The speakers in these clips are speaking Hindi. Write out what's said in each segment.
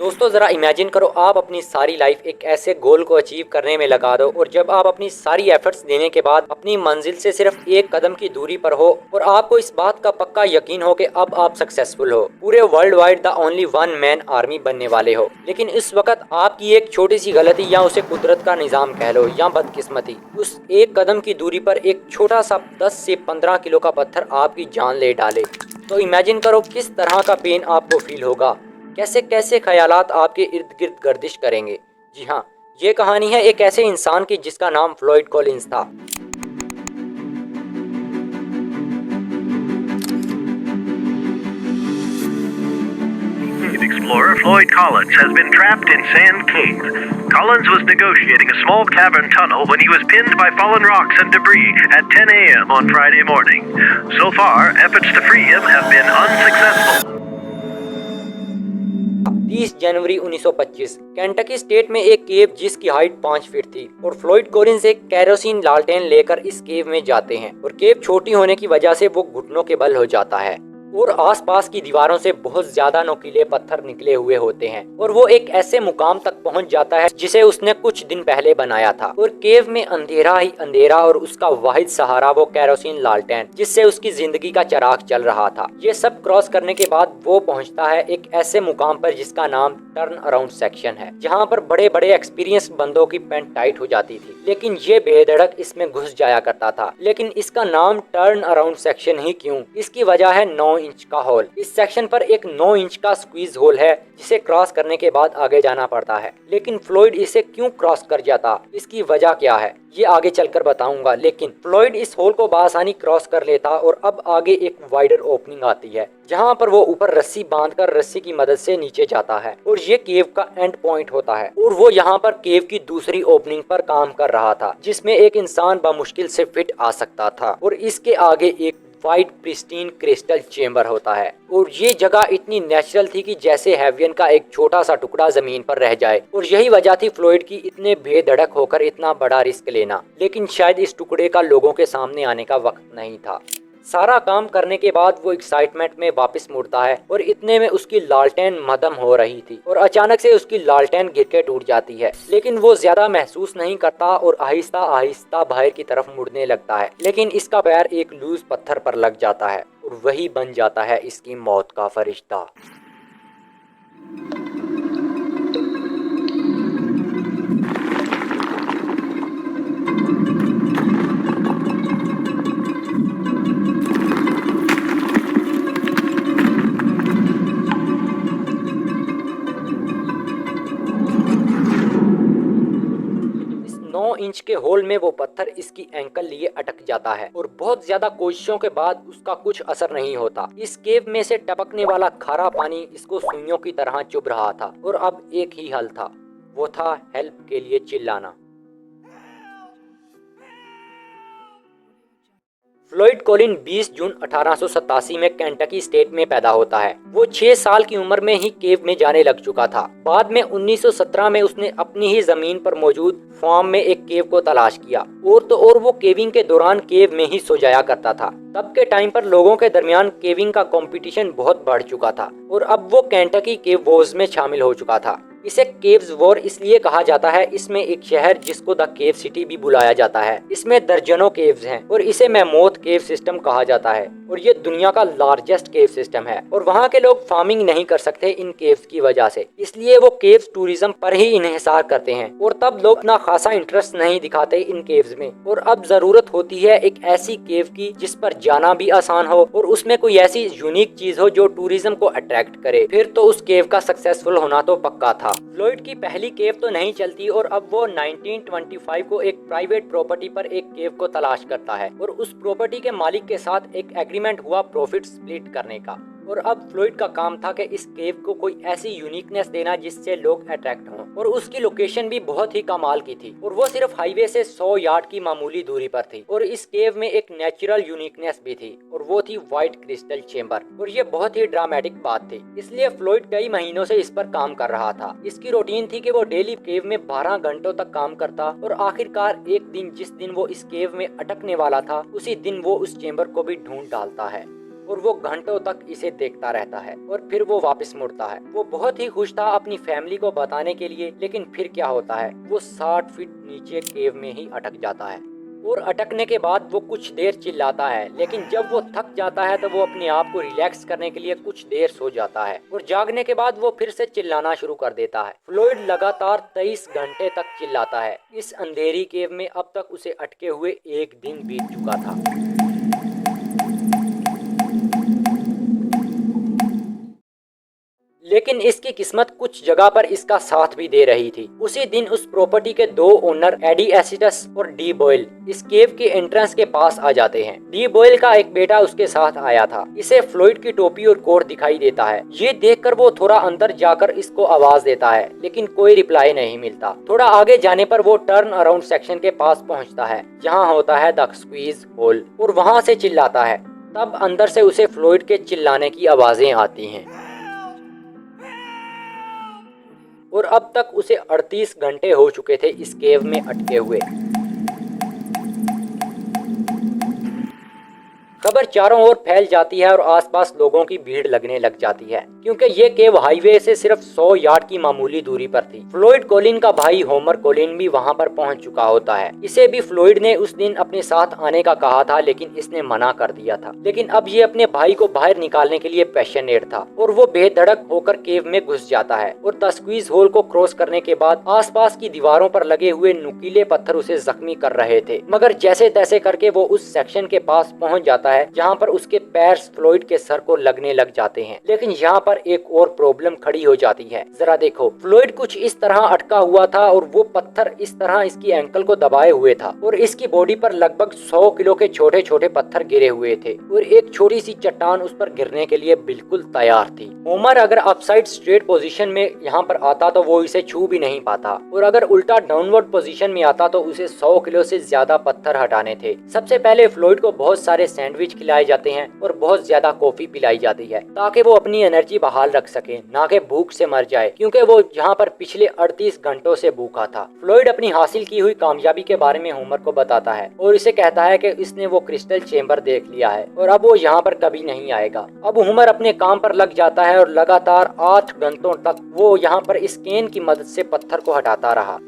दोस्तों जरा इमेजिन करो आप अपनी सारी लाइफ एक ऐसे गोल को अचीव करने में लगा दो और जब आप अपनी सारी एफर्ट्स देने के बाद अपनी मंजिल से सिर्फ एक कदम की दूरी पर हो और आपको इस बात का पक्का यकीन हो कि अब आप सक्सेसफुल हो, पूरे world wide the only one man army बनने वाले हो। लेकिन इस वक्त आपकी एक छोटी सी गलती या उसे कुदरत का निजाम कह लो या बदकिस्मती, उस एक कदम की दूरी पर एक छोटा सा 10 से 15 किलो का पत्थर आपकी जान ले डाले, तो इमेजिन करो किस तरह का पेन आपको फील होगा, कैसे कैसे ख्यालात आपके इर्द गिर्द गर्दिश करेंगे। जी हाँ, ये कहानी है एक ऐसे इंसान की जिसका नाम फ्लॉयड कॉलिंस था। Explorer Floyd Collins has been trapped in Sand Cave. Collins was negotiating a small cavern tunnel when he was pinned by fallen rocks and debris at 10 a.m. on Friday morning. So far, efforts to free him have been unsuccessful. 30 January 1925 Kentucky state में एक केव जिसकी हाइट 5 फीट थी और फ्लॉयड कॉलिंस एक केरोसिन लालटेन लेकर इस केव में जाते हैं और केव छोटी होने की वजह से वो घुटनों के बल हो जाता है और आसपास की दीवारों से बहुत ज्यादा नुकीले पत्थर निकले हुए होते हैं और वो एक ऐसे मुकाम तक पहुंच जाता है जिसे उसने कुछ दिन पहले बनाया था और केव में अंधेरा ही अंधेरा और उसका वाहिद सहारा वो केरोसिन लालटेन जिससे उसकी जिंदगी का चिराग चल रहा था। ये सब क्रॉस करने के बाद वो पहुंचता है एक ऐसे मुकाम पर जिसका नाम टर्न अराउंड सेक्शन है, जहाँ पर बड़े बड़े एक्सपीरियंस बंदों की पैंट टाइट हो जाती थी, लेकिन ये बेधड़क इसमें घुस जाया करता था। लेकिन इसका नाम टर्न अराउंड सेक्शन ही क्यों? इसकी वजह है 9 इंच का होल। इस सेक्शन पर एक 9 इंच का स्क्वीज होल है जिसे क्रॉस करने के बाद आगे जाना पड़ता है। लेकिन फ्लॉयड इसे क्यों क्रॉस कर जाता, इसकी वजह क्या है, ये आगे चलकर बताऊंगा। लेकिन फ्लॉयड इस होल को बआसानी क्रॉस कर लेता और अब आगे एक वाइडर ओपनिंग आती है जहां पर वो ऊपर रस्सी बांधकर रस्सी की मदद से नीचे जाता है और ये केव का एंड पॉइंट होता है और वो यहाँ पर केव की दूसरी ओपनिंग पर काम कर रहा था जिसमें एक इंसान बमुश्किल से फिट आ सकता था और इसके आगे एक वाइट प्रिस्टीन क्रिस्टल चेंबर होता है और ये जगह इतनी नेचुरल थी कि जैसे हेवियन का एक छोटा सा टुकड़ा जमीन पर रह जाए और यही वजह थी फ्लॉयड की इतने बेधड़क होकर इतना बड़ा रिस्क लेना। लेकिन शायद इस टुकड़े का लोगों के सामने आने का वक्त नहीं था। सारा काम करने के बाद वो एक्साइटमेंट में वापस मुड़ता है और इतने में उसकी लालटेन मदम हो रही थी और अचानक से उसकी लालटेन गिर के टूट जाती है। लेकिन वो ज्यादा महसूस नहीं करता और आहिस्ता आहिस्ता बाहर की तरफ मुड़ने लगता है, लेकिन इसका पैर एक लूज पत्थर पर लग जाता है और वही बन जाता है इसकी मौत का फरिश्ता। इस 9 इंच के होल में वो पत्थर इसकी एंकल लिए अटक जाता है और बहुत ज्यादा कोशिशों के बाद उसका कुछ असर नहीं होता। इस केव में से टपकने वाला खारा पानी इसको सुइयों की तरह चुभ रहा था और अब एक ही हल था, वो था हेल्प के लिए चिल्लाना। फ्लॉयड कॉलिन 20 जून 1887 में केंटकी स्टेट में पैदा होता है। वो 6 साल की उम्र में ही केव में जाने लग चुका था। बाद में 1917 में उसने अपनी ही जमीन पर मौजूद फार्म में एक केव को तलाश किया और तो और वो केविंग के दौरान केव में ही सो जाया करता था। तब के टाइम पर लोगों के दरमियान केविंग का कंपटीशन बहुत बढ़ चुका था और अब वो केंटकी केव वॉर्स में शामिल हो चुका था। इसे केव्स वॉर इसलिए कहा जाता है, इसमें एक शहर जिसको द केव सिटी भी बुलाया जाता है, इसमें दर्जनों केव्स हैं और इसे मैमोथ केव सिस्टम कहा जाता है और ये दुनिया का लार्जेस्ट केव सिस्टम है और वहाँ के लोग फार्मिंग नहीं कर सकते इन केव्स की वजह से, इसलिए वो केव्स टूरिज्म पर ही इन्हिसार करते हैं और तब लोग इतना खासा इंटरेस्ट नहीं दिखाते इन केव्स में। और अब जरूरत होती है एक ऐसी केव की जिस पर जाना भी आसान हो और उसमें कोई ऐसी यूनिक चीज हो जो टूरिज्म को अट्रैक्ट करे, फिर तो उस केव का सक्सेसफुल होना तो पक्का था। फ्लॉयड की पहली केव तो नहीं चलती और अब वो 1925 को एक प्राइवेट प्रॉपर्टी पर एक केव को तलाश करता है और उस प्रॉपर्टी के मालिक के साथ एक एग्रीमेंट हुआ प्रॉफिट स्प्लिट करने का। और अब फ्लॉयड का काम था कि इस केव को कोई ऐसी यूनिकनेस देना जिससे लोग अट्रैक्ट हों और उसकी लोकेशन भी बहुत ही कमाल की थी और वो सिर्फ हाईवे से 100 यार्ड की मामूली दूरी पर थी और इस केव में एक नेचुरल यूनिकनेस भी थी और वो थी व्हाइट क्रिस्टल चेंबर और ये बहुत ही ड्रामेटिक बात थी, इसलिए फ्लॉयड कई महीनों से इस पर काम कर रहा था। इसकी रूटीन थी कि वो डेली केव में 12 घंटों तक काम करता और आखिरकार एक दिन जिस दिन वो इस केव में अटकने वाला था उसी दिन वो उस चेंबर को भी ढूंढ डालता है। और वो घंटों तक इसे देखता रहता है और फिर वो वापस मुड़ता है। वो बहुत ही खुश था अपनी फैमिली को बताने के लिए, लेकिन फिर क्या होता है, वो 60 फीट नीचे केव में ही अटक जाता है। और अटकने के बाद वो कुछ देर चिल्लाता है, लेकिन जब वो थक जाता है तो वो अपने आप को रिलैक्स करने के लिए कुछ देर सो जाता है और जागने के बाद वो फिर से चिल्लाना शुरू कर देता है। फ्लॉयड लगातार 23 घंटे तक चिल्लाता है। इस अंधेरी केव में अब तक उसे अटके हुए एक दिन बीत चुका था। लेकिन इसकी किस्मत कुछ जगह पर इसका साथ भी दे रही थी। उसी दिन उस प्रॉपर्टी के दो ओनर एडी एसिटस और डी बॉयल इस केव के एंट्रेंस के पास आ जाते हैं। डी बॉयल का एक बेटा उसके साथ आया था। इसे फ्लॉयड की टोपी और कोट दिखाई देता है। ये देखकर वो थोड़ा अंदर जाकर इसको आवाज देता है, लेकिन कोई रिप्लाई नहीं मिलता। थोड़ा आगे जाने पर वो टर्न अराउंड सेक्शन के पास पहुंचता है, जहां होता है द स्क्वीज होल, और वहां से चिल्लाता है। तब अंदर से उसे फ्लॉयड के चिल्लाने की आवाजें आती हैं और अब तक उसे 38 घंटे हो चुके थे इस केव में अटके हुए। खबर चारों ओर फैल जाती है और आसपास लोगों की भीड़ लगने लग जाती है, क्योंकि ये केव हाईवे से सिर्फ 100 यार्ड की मामूली दूरी पर थी। फ्लॉयड कोलिन का भाई होमर कोलिन भी वहां पर पहुंच चुका होता है। इसे भी फ्लॉयड ने उस दिन अपने साथ आने का कहा था, लेकिन इसने मना कर दिया था। लेकिन अब ये अपने भाई को बाहर निकालने के लिए पैशनेट था और वो बेधड़क होकर केव में घुस जाता है और द स्क्वीज होल को क्रॉस करने के बाद आसपास की दीवारों पर लगे हुए नुकीले पत्थर उसे जख्मी कर रहे थे। मगर जैसे तैसे करके वो उस सेक्शन के पास पहुंच जाता है जहां पर उसके पैर फ्लॉयड के सर को लगने लग जाते हैं। लेकिन यहाँ पर एक और प्रॉब्लम खड़ी हो जाती है। जरा देखो, फ्लॉयड कुछ इस तरह अटका हुआ था और वो पत्थर इस तरह इसकी एंकल को दबाए हुए था और इसकी बॉडी पर लगभग 100 किलो के छोटे छोटे पत्थर गिरे हुए थे और एक छोटी सी चट्टान उस पर गिरने के लिए बिल्कुल तैयार थी। होमर अगर अपसाइड स्ट्रेट पोजीशन में यहाँ पर आता तो वो इसे छू भी नहीं पाता, और अगर उल्टा डाउनवर्ड पोजीशन में आता तो उसे 100 किलो से ज्यादा पत्थर हटाने थे। सबसे पहले फ्लॉयड को बहुत सारे सैंडविच खिलाए जाते हैं और बहुत ज्यादा कॉफी पिलाई जाती है, ताकि वो अपनी एनर्जी बहाल रख सके, ना कि भूख से मर जाए, क्योंकि वो यहाँ पर पिछले 38 घंटों से भूखा था। फ्लॉयड अपनी हासिल की हुई कामयाबी के बारे में होमर को बताता है और इसे कहता है कि इसने वो क्रिस्टल चेम्बर देख लिया है और अब वो यहाँ पर कभी नहीं आएगा। अब होमर अपने काम पर लग जाता है और लगातार 8 घंटों तक वो यहाँ पर इस केन की मदद से पत्थर को हटाता रहा।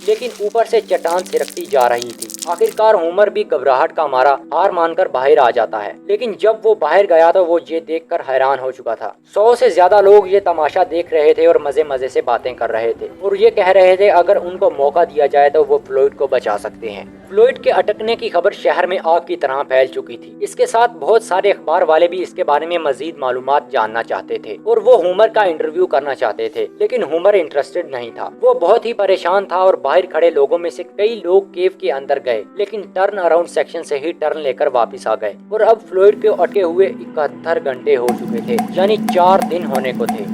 लेकिन ऊपर से चट्टान सिरकती जा रही थी। आखिरकार होमर भी घबराहट का मारा हार मानकर बाहर आ जाता है। लेकिन जब वो बाहर गया तो वो ये देखकर हैरान हो चुका था। 100 से ज्यादा लोग ये तमाशा देख रहे थे और मजे मजे से बातें कर रहे थे और ये कह रहे थे अगर उनको मौका दिया जाए तो वो फ्लॉयड को बचा सकते हैं। फ्लॉयड के अटकने की खबर शहर में आग की तरह फैल चुकी थी। इसके साथ बहुत सारे अखबार वाले भी इसके बारे में मजीद मालूमात जानना चाहते थे और वो होमर का इंटरव्यू करना चाहते थे, लेकिन होमर इंटरेस्टेड नहीं था। वो बहुत ही परेशान था और बाहर खड़े लोगों में से कई लोग केव के अंदर गए, लेकिन टर्न अराउंड सेक्शन से ही टर्न लेकर वापस आ गए और अब फ्लॉयड के अटके हुए 71 घंटे हो चुके थे, यानी 4 दिन होने को थे।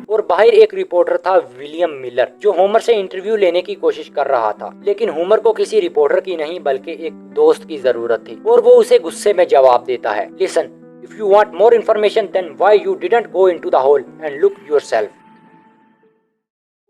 और बाहर एक रिपोर्टर था, विलियम मिलर, जो होमर से इंटरव्यू लेने की कोशिश कर रहा था, लेकिन होमर को किसी रिपोर्टर की नहीं बल्कि एक दोस्त की जरूरत थी और वो उसे गुस्से में जवाब देता है, listen, if you want more information then why you didn't go into the hole and look yourself.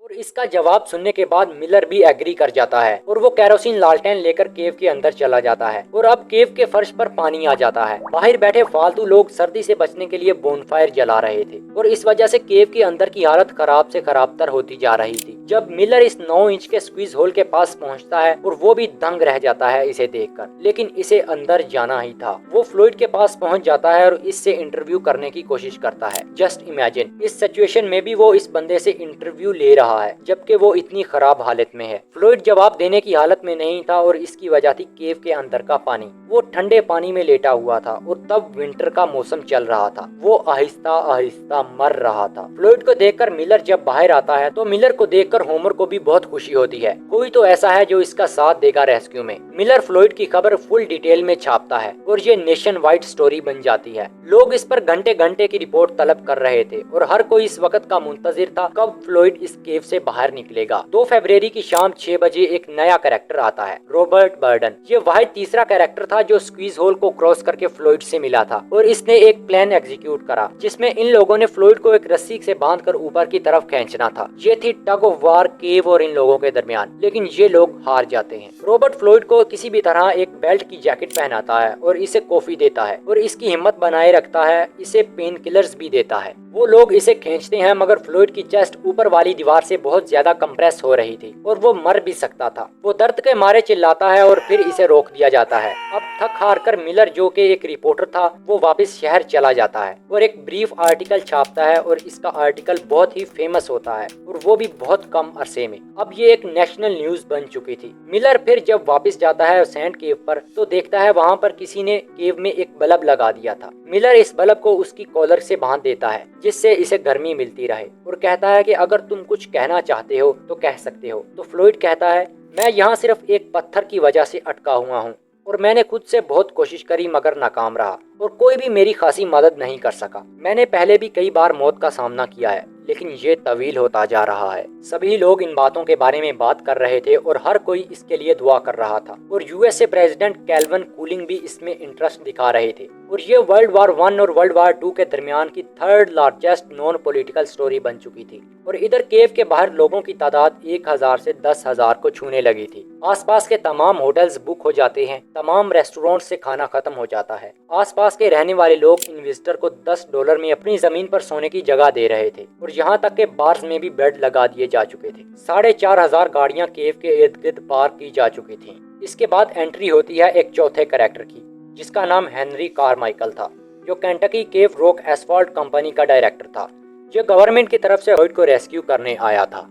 और इसका जवाब सुनने के बाद मिलर भी एग्री कर जाता है और वो केरोसिन लालटेन लेकर केव के अंदर चला जाता है और अब केव के फर्श पर पानी आ जाता है। बाहर बैठे फालतू लोग सर्दी से बचने के लिए बोनफायर जला रहे थे और इस वजह से केव के अंदर की हालत खराब से खराबतर होती जा रही थी। जब मिलर इस 9 इंच के स्क्वीज होल के पास पहुंचता है और वो भी दंग रह जाता है इसे देखकर, लेकिन इसे अंदर जाना ही था। वो फ्लॉयड के पास पहुंच जाता है और इससे इंटरव्यू करने की कोशिश करता है। जस्ट इमेजिन, इस सिचुएशन में भी वो इस बंदे से इंटरव्यू ले रहा है जबकि वो इतनी खराब हालत में है। फ्लॉयड जवाब देने की हालत में नहीं था और इसकी वजह थी केव के अंदर का पानी। वो ठंडे पानी में लेटा हुआ था और तब विंटर का मौसम चल रहा था। वो आहिस्ता आहिस्ता मर रहा था। फ्लॉयड को देखकर मिलर जब बाहर आता है तो मिलर को देखकर होमर को भी बहुत खुशी होती है। कोई तो ऐसा है जो इसका साथ देगा रेस्क्यू में। मिलर फ्लॉयड की खबर फुल डिटेल में छापता है और ये नेशन वाइड स्टोरी बन जाती है। लोग इस पर घंटे घंटे की रिपोर्ट तलब कर रहे थे और हर कोई इस वक्त का मुंतजिर था कब फ्लॉयड इस केव से से बाहर निकलेगा। 2 फरवरी की शाम 6 बजे एक नया कैरेक्टर आता है, रॉबर्ट बर्डन। ये वाहिद तीसरा कैरेक्टर था जो स्क्वीज होल को क्रॉस करके फ्लोइड से मिला था और इसने एक प्लान एग्जीक्यूट करा जिसमें इन लोगों ने फ्लोइड को एक रस्सी से बांधकर ऊपर की तरफ खींचना था। ये थी टग ऑफ वार केव और इन लोगों के दरमियान, लेकिन ये लोग हार जाते हैं। रॉबर्ट फ्लोइड को किसी भी तरह एक बेल्ट की जैकेट पहनाता है और इसे कॉफी देता है और इसकी हिम्मत बनाए रखता है, इसे पेन किलर्स भी देता है। वो लोग इसे खींचते हैं मगर फ्लोइड की चेस्ट ऊपर वाली दीवार से बहुत ज्यादा कंप्रेस हो रही थी और वो मर भी सकता था। वो दर्द के मारे चिल्लाता है और फिर इसे रोक दिया जाता है। अब थक हार कर मिलर, जो कि एक रिपोर्टर था, वो वापस शहर चला जाता है और एक ब्रीफ आर्टिकल छापता है और इसका आर्टिकल बहुत ही फेमस होता है और वो भी बहुत कम अरसे में। अब ये एक नेशनल न्यूज बन चुकी थी। मिलर फिर जब वापस जाता है सैंड केव पर तो देखता है वहाँ पर किसी ने केव में एक बल्ब लगा दिया था। मिलर इस बल्ब को उसकी कॉलर से बांध देता है जिससे इसे गर्मी मिलती रहे और कहता है कि अगर तुम कुछ कहना चाहते हो तो कह सकते हो। तो फ्लोइड कहता है, मैं यहाँ सिर्फ एक पत्थर की वजह से अटका हुआ हूँ और मैंने खुद से बहुत कोशिश करी मगर नाकाम रहा और कोई भी मेरी खासी मदद नहीं कर सका। मैंने पहले भी कई बार मौत का सामना किया है लेकिन ये तवील होता जा रहा है। सभी लोग इन बातों के बारे में बात कर रहे थे और हर कोई इसके लिए दुआ कर रहा था और यूएसए प्रेसिडेंट कैल्विन कूलिंग भी इसमें इंटरेस्ट दिखा रहे थे और ये वर्ल्ड वार 1 और वर्ल्ड वार 2 के दरमियान की 3rd largest non political story बन चुकी थी। और इधर केव के बाहर लोगों की तादाद 1000 से 10,000 को छूने लगी थी। आसपास के तमाम होटल्स बुक हो जाते हैं, तमाम रेस्टोरेंट से खाना खत्म हो जाता है। आसपास के रहने वाले लोग इन विजिटर को $10 में अपनी जमीन पर सोने की जगह दे रहे थे और यहाँ तक के बार्स में भी बेड लगा दिए जा चुके थे। 4,500 गाड़ियाँ केव के इर्द गिर्द पार्क की जा चुकी थी। इसके बाद एंट्री होती है एक चौथे कैरेक्टर की जिसका नाम हेनरी कारमाइकल था, जो केंटकी केव रॉक एसफॉल्ट कंपनी का डायरेक्टर था, जो गवर्नमेंट की तरफ से फ्लोइड को रेस्क्यू करने आया था।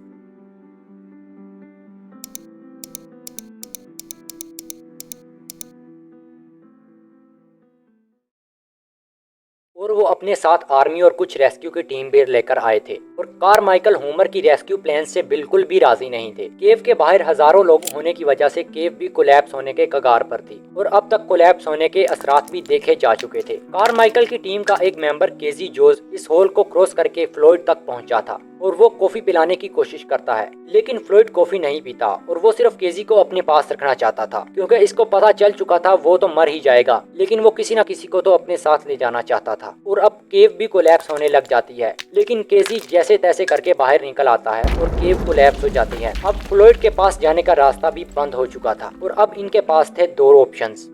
और वो अपने साथ आर्मी और कुछ रेस्क्यू की टीम भी लेकर आए थे और कारमाइकल होमर की रेस्क्यू प्लान से बिल्कुल भी राजी नहीं थे। केव के बाहर हजारों लोग होने की वजह से केव भी कोलैप्स होने के कगार पर थी और अब तक कोलैप्स होने के असरात भी देखे जा चुके थे। कारमाइकल की टीम का एक मेंबर केजी जोज इस होल को क्रॉस करके फ्लोइड तक पहुंचा था और वो कॉफी पिलाने की कोशिश करता है, लेकिन फ्लोइड कॉफी नहीं पीता और वो सिर्फ केजी को अपने पास रखना चाहता था क्योंकि इसको पता चल चुका था वो तो मर ही जाएगा, लेकिन वो किसी न किसी को तो अपने साथ ले जाना चाहता था। और अब केव भी कोलैप्स होने लग जाती है, लेकिन केजी जैसे तैसे करके बाहर निकल आता है और केव कोलैप्स हो जाती है। अब फ्लोइड के पास जाने का रास्ता भी बंद हो चुका था और अब इनके पास थे 2 ऑप्शंस,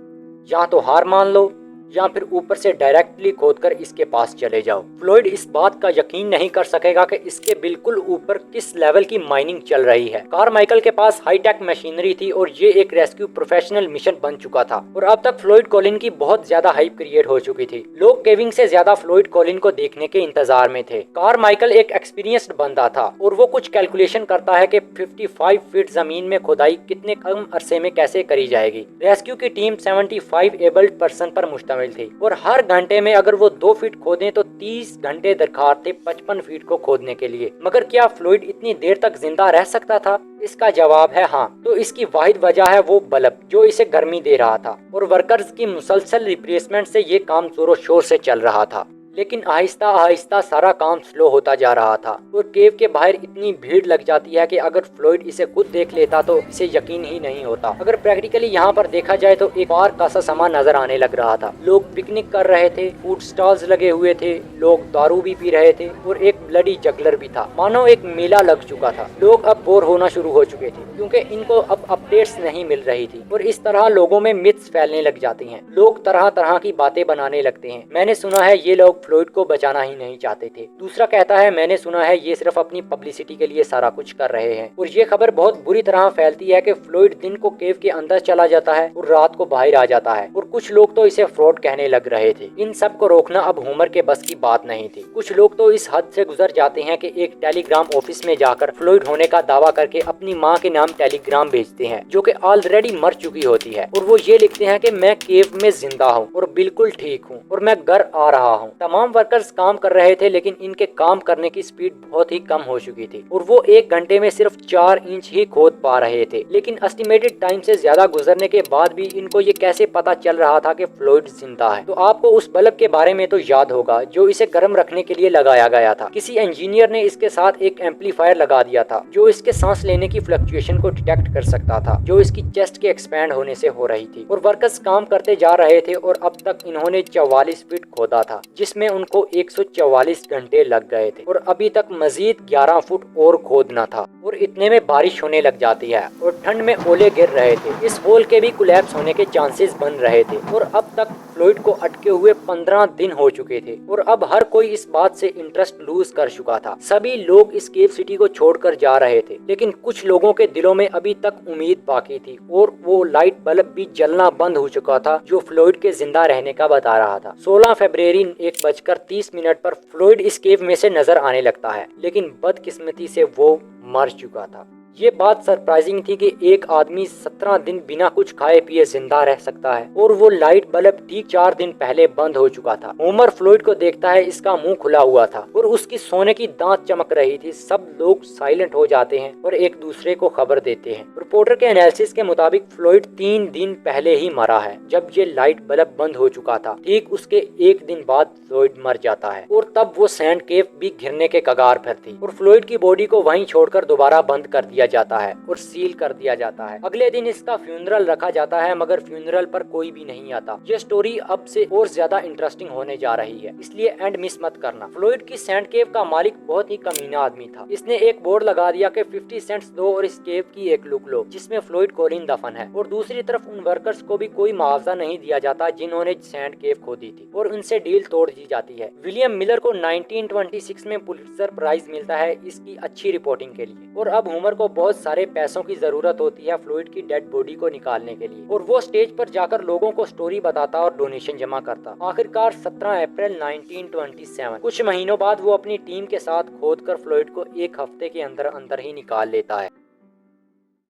या तो हार मान लो या फिर ऊपर से डायरेक्टली खोदकर इसके पास चले जाओ। फ्लोइड इस बात का यकीन नहीं कर सकेगा कि इसके बिल्कुल ऊपर किस लेवल की माइनिंग चल रही है। कारमाइकल के पास हाईटेक मशीनरी थी और ये एक रेस्क्यू प्रोफेशनल मिशन बन चुका था और अब तक फ्लोइड कॉलिन की बहुत ज्यादा हाइप क्रिएट हो चुकी थी। लोग केविंग से ज्यादा फ्लोइड कॉलिन को देखने के इंतजार में थे। कारमाइकल एक एक्सपीरियंस्ड बंदा था और वो कुछ कैलकुलेशन करता है कि 55 फीट जमीन में खुदाई कितने कम अरसे में कैसे करी जाएगी। रेस्क्यू की टीम 75 एबल्ड पर्सन पर मुश्तमिल थी और हर घंटे में अगर वो 2 फीट खोदें तो 30 घंटे दरकार थे 55 फीट को खोदने के लिए। मगर क्या फ्लोइड इतनी देर तक जिंदा रह सकता था? इसका जवाब है हाँ। तो इसकी वाहिद वजह है वो बल्ब जो इसे गर्मी दे रहा था और वर्कर्स की मुसलसल रिप्लेसमेंट से ये काम जोरों शोर से चल रहा था। लेकिन आहिस्ता आहिस्ता सारा काम स्लो होता जा रहा था और केव के बाहर इतनी भीड़ लग जाती है कि अगर फ्लोइड इसे खुद देख लेता तो इसे यकीन ही नहीं होता। अगर प्रैक्टिकली यहाँ पर देखा जाए तो एक पार्क का सा सामान नजर आने लग रहा था। लोग पिकनिक कर रहे थे, फूड स्टॉल्स लगे हुए थे, लोग दारू भी पी रहे थे और एक ब्लडी जगलर भी था। मानो एक मेला लग चुका था। लोग अब बोर होना शुरू हो चुके थे क्योंकि इनको अब अपडेट्स नहीं मिल रही थी और इस तरह लोगों में मिथ्स फैलने लग जाती हैं। लोग तरह तरह की बातें बनाने लगते हैं। मैंने सुना है ये लोग फ्लोइड को बचाना ही नहीं चाहते थे। दूसरा कहता है मैंने सुना है ये सिर्फ अपनी पब्लिसिटी के लिए सारा कुछ कर रहे हैं। और ये खबर बहुत बुरी तरह फैलती है कि फ्लोइड दिन को केव के अंदर चला जाता है और रात को बाहर आ जाता है और कुछ लोग तो इसे फ्रॉड कहने लग रहे थे। इन सब को रोकना अब होमर के बस की बात नहीं थी। कुछ लोग तो इस हद से गुजर जाते हैं कि एक टेलीग्राम ऑफिस में जाकर फ्लोइड होने का दावा करके अपनी माँ के नाम टेलीग्राम भेजते हैं जो कि ऑलरेडी मर चुकी होती है और वो ये लिखते हैं कि मैं केव में जिंदा हूँ और बिल्कुल ठीक हूँ और मैं घर आ रहा हूँ। तमाम वर्कर्स काम कर रहे थे, लेकिन इनके काम करने की स्पीड बहुत ही कम हो चुकी थी और वो 1 घंटे में सिर्फ 4 इंच ही खोद पा रहे थे। लेकिन एस्टिमेटेड टाइम से ज्यादा गुजरने के बाद भी इनको ये कैसे पता चल रहा था कि फ्लूइड जिंदा है। तो आपको उस बल्ब के बारे में तो याद होगा जो इसे गर्म रखने के लिए लगाया गया था। किसी इंजीनियर ने इसके साथ एक एम्पलीफायर लगा दिया था जो इसके सांस लेने की फ्लक्चुएशन को डिटेक्ट कर सकता था, जो इसकी चेस्ट के एक्सपैंड होने से हो रही थी। और वर्कर्स काम करते जा रहे थे और अब तक इन्होंने 44 फीट खोदा था, जिसमें उनको 144 घंटे लग गए थे और अभी तक मजीद 11 फुट और खोदना था। और इतने में बारिश होने लग जाती है और ठंड में ओले गिर रहे थे। इस होल के भी कोलैप्स होने के चांसेस बन रहे थे और अब तक फ्लूइड को अटके हुए 15 दिन हो चुके थे और अब हर कोई इस बात से इंटरेस्ट लूज कर चुका था। सभी लोग इस केव सिटी को छोड़कर जा रहे थे, लेकिन कुछ लोगों के दिलों में अभी तक उम्मीद बाकी थी और वो लाइट बल्ब भी जलना बंद हो चुका था जो फ्लूइड के जिंदा रहने का बता रहा था। 16 फरवरी 1:30 पर फ्लूइड इस केव में से नजर आने लगता है, लेकिन बदकिस्मती से वो मर चुका था। ये बात सरप्राइजिंग थी कि एक आदमी 17 दिन बिना कुछ खाए पिए जिंदा रह सकता है और वो लाइट बल्ब ठीक 4 दिन पहले बंद हो चुका था। होमर फ्लूइड को देखता है, इसका मुंह खुला हुआ था और उसकी सोने की दांत चमक रही थी। सब लोग साइलेंट हो जाते हैं और एक दूसरे को खबर देते हैं। रिपोर्टर के एनालिसिस के मुताबिक फ्लूइड 3 दिन पहले ही मरा है। जब ये लाइट बल्ब बंद हो चुका था, ठीक उसके 1 दिन बाद फ्लूइड मर जाता है और तब वो सैंड केव भी घिरने के कगार पर थी और फ्लूइड की बॉडी को वहीं छोड़कर दोबारा बंद कर दिया जाता है और सील कर दिया जाता है। अगले दिन इसका फ्यूनरल रखा जाता है, मगर फ्यूनरल पर कोई भी नहीं आता। ये स्टोरी अब से और ज्यादा इंटरेस्टिंग होने जा रही है, इसलिए एंड मिस मत करना। फ्लूइड की सैंड केव का मालिक बहुत ही कमीना आदमी था। इसने एक बोर्ड लगा दिया कि 50 सेंट्स दो और इस केव की एक लुक लो जिसमें फ्लूइड कोलिन दफन है। और दूसरी तरफ उन वर्कर्स को भी कोई मुआवजा नहीं दिया जाता जिन्होंने सैंड केव खोदी थी और उनसे डील तोड़ दी जाती है। विलियम मिलर को 1926 में पुलित्जर प्राइज मिलता है इसकी अच्छी रिपोर्टिंग के लिए। और अब होमर को बहुत सारे पैसों की जरूरत होती है फ्लूइड की डेड बॉडी को निकालने के लिए और वो स्टेज पर जाकर लोगों को स्टोरी बताता और डोनेशन जमा करता। आखिरकार 17 अप्रैल 1927 कुछ महीनों बाद वो अपनी टीम के साथ खोदकर फ्लूइड को एक हफ्ते के अंदर अंदर ही निकाल लेता है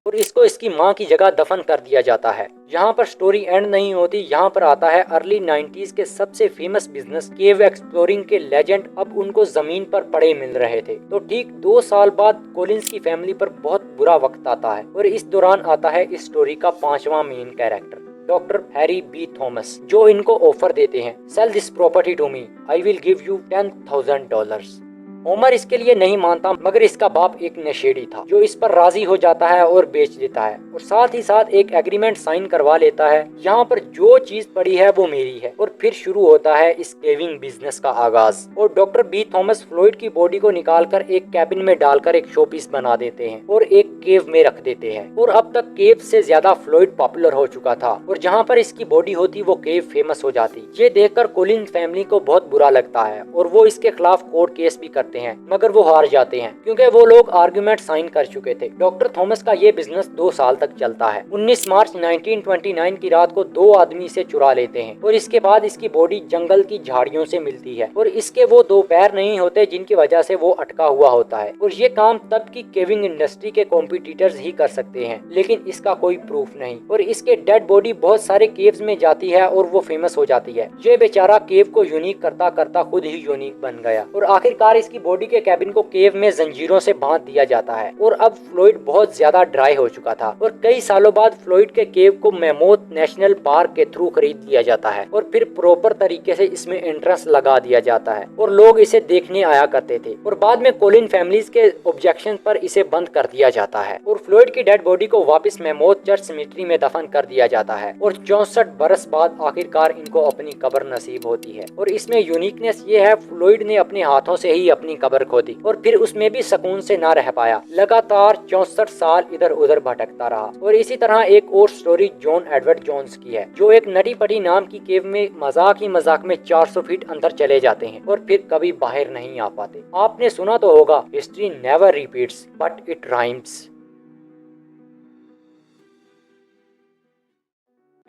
और इसको इसकी मां की जगह दफन कर दिया जाता है। यहाँ पर स्टोरी एंड नहीं होती, यहाँ पर आता है अर्ली 90s के सबसे फेमस बिजनेस केव एक्सप्लोरिंग के लेजेंड अब उनको जमीन पर पड़े मिल रहे थे। तो ठीक 2 साल बाद कोलिंस की फैमिली पर बहुत बुरा वक्त आता है और इस दौरान आता है इस स्टोरी का 5वां main character doctor Harry B Thomas, जो इनको ऑफर देते हैं, sell this property to me, I will give you $10,000। Homer इसके लिए नहीं मानता, मगर इसका बाप एक नशेड़ी था जो इस पर राजी हो जाता है और बेच देता है और साथ ही साथ एक एग्रीमेंट साइन करवा लेता है, यहाँ पर जो चीज पड़ी है वो मेरी है। और फिर शुरू होता है इस केविंग बिजनेस का आगाज और डॉक्टर बी थॉमस फ्लूइड की बॉडी को निकालकर एक कैबिन में डालकर एक शोपीस बना देते हैं और एक केव में रख देते हैं। और अब तक केव से ज्यादा फ्लूइड पॉपुलर हो चुका था और जहाँ पर इसकी बॉडी होती वो केव फेमस हो जाती। ये देखकर कोलिन फैमिली को बहुत बुरा लगता है और वो इसके खिलाफ कोर्ट केस भी करते हैं, मगर वो हार जाते हैं क्योंकि वो लोग आर्गुमेंट साइन कर चुके थे। डॉक्टर थॉमस का ये बिजनेस 2 साल तक चलता है। 19 मार्च 1929 की रात को 2 आदमी इसे चुरा लेते हैं और इसके बाद इसकी बॉडी जंगल की झाड़ियों से मिलती है और इसके वो 2 पैर नहीं होते जिनकी वजह से वो अटका हुआ होता है। और ये काम तब की केविंग इंडस्ट्री के कॉम्पिटिटर्स ही कर सकते हैं, लेकिन इसका कोई प्रूफ नहीं। और इसके डेड बॉडी बहुत सारे केव्स में जाती है और वो फेमस हो जाती है। ये बेचारा केव को यूनिक करता करता खुद ही यूनिक बन गया और आखिरकार इसकी बॉडी के कैबिन को केव में जंजीरों से बांध दिया जाता है। और अब फ्लूइड बहुत ज्यादा ड्राई हो चुका था और कई सालों बाद फ्लूइड के केव को मैमोथ नेशनल पार्क के थ्रू खरीद लिया जाता है और फिर प्रॉपर तरीके से इसमें एंट्रेंस लगा दिया जाता है और लोग इसे देखने आया करते थे। और बाद में कोलिन फैमिलीज के ऑब्जेक्शन पर इसे बंद कर दिया जाता है और फ्लूइड की डेड बॉडी को वापस मैमोथ चर्च सिमेट्री में दफन कर दिया जाता है और 64 बरस बाद आखिरकार इनको अपनी कब्र नसीब होती है। और इसमें यूनिकनेस ये है, फ्लूइड ने अपने हाथों से ही अपनी कब्र खोदी और फिर उसमें भी सुकून से ना रह पाया। लगातार 64 साल इधर उधर भटकता रहा। और इसी तरह एक और स्टोरी जॉन एडवर्ड जोन्स की है, जो एक नटी पटी नाम की केव में मजाक ही मजाक में 400 फीट अंदर चले जाते हैं और फिर कभी बाहर नहीं आ पाते। आपने सुना तो होगा, history never repeats but it rhymes.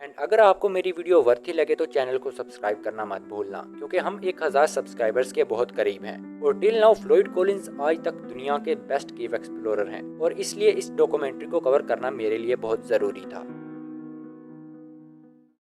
And अगर आपको मेरी वीडियो वर्थी लगे तो चैनल को सब्सक्राइब करना मत भूलना, क्योंकि हम 1000 सब्सक्राइबर्स के बहुत करीब हैं। और टिल नाउ फ्लूइड कोलिंस आज तक दुनिया के बेस्ट केव एक्सप्लोरर हैं और इसलिए इस डॉक्यूमेंट्री को कवर करना मेरे लिए बहुत ज़रूरी था।